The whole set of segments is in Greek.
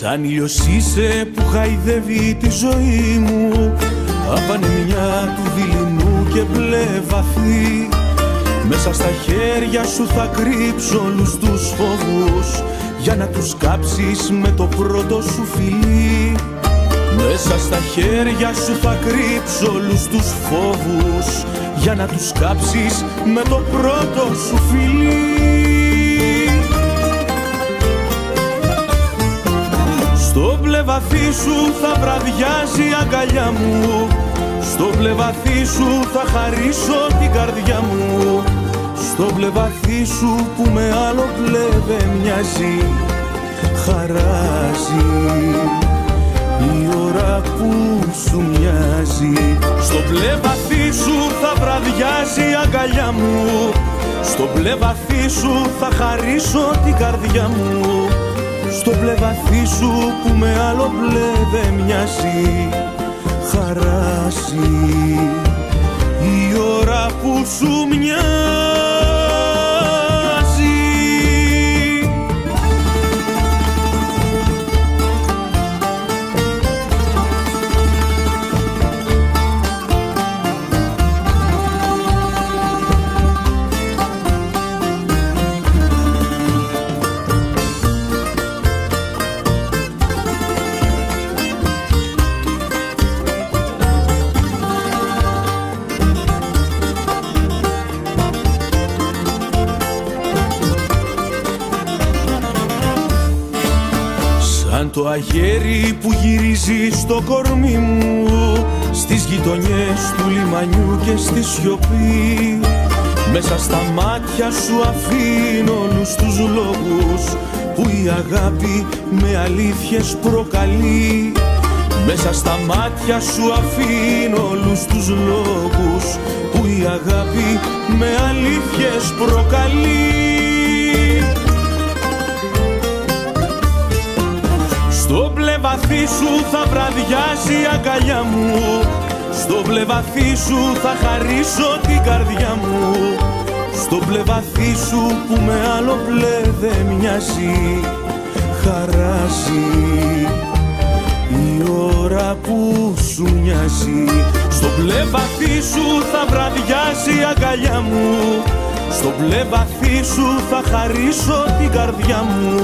Σαν ήλιος είσαι που χαϊδεύει τη ζωή μου, απανεμιά του δειλινού και μπλε βαθύ. Μέσα στα χέρια σου θα κρύψω όλους τους φόβους, για να τους κάψεις με το πρώτο σου φιλί. Μέσα στα χέρια σου θα κρύψω όλους τους φόβους, για να τους κάψεις με το πρώτο σου φιλί. Στο μπλε βαθύ σου θα βραδιάζει η αγκαλιά μου, στο μπλε βαθύ σου θα χαρίσω την καρδιά μου, στο μπλε βαθύ σου που με άλλο μπλε δεν μοιάζει, χαράζει η ώρα που σου μοιάζει. Στο μπλε βαθύ σου θα βραδιάζει η αγκαλιά μου, στο μπλε βαθύ σου θα χαρίσω την καρδιά μου, στο μπλε βαθύ σου που με άλλο μπλε δεν μοιάζει, χαράσει η ώρα που σου μοιάζει. Σαν το αγέρι που γυρίζει στο κορμί μου, στις γειτονιές του λιμανιού και στη σιωπή, μέσα στα μάτια σου αφήνω όλους τους λόγους που η αγάπη με αλήθειες προκαλεί. Μέσα στα μάτια σου αφήνω όλους τους λόγους που η αγάπη με αλήθειες προκαλεί. Στο μπλε βαθύ σου θα βραδιάσει η αγκαλιά μου, στο μπλε βαθύ σου θα χαρίσω την καρδιά μου, στο μπλε βαθύ σου που με άλλο μπλε δεν μοιάζει, χαράζει η ώρα που σου μοιάζει. Στο μπλε βαθύ σου θα βραδιάσει η αγκαλιά μου, στο μπλε βαθύ σου θα χαρίσω την καρδιά μου,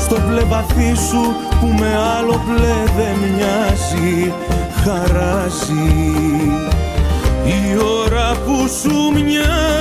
στο μπλε βαθύ σου που με άλλο μπλε δεν μοιάζει, χαράζει η ώρα που σου μοιάζει.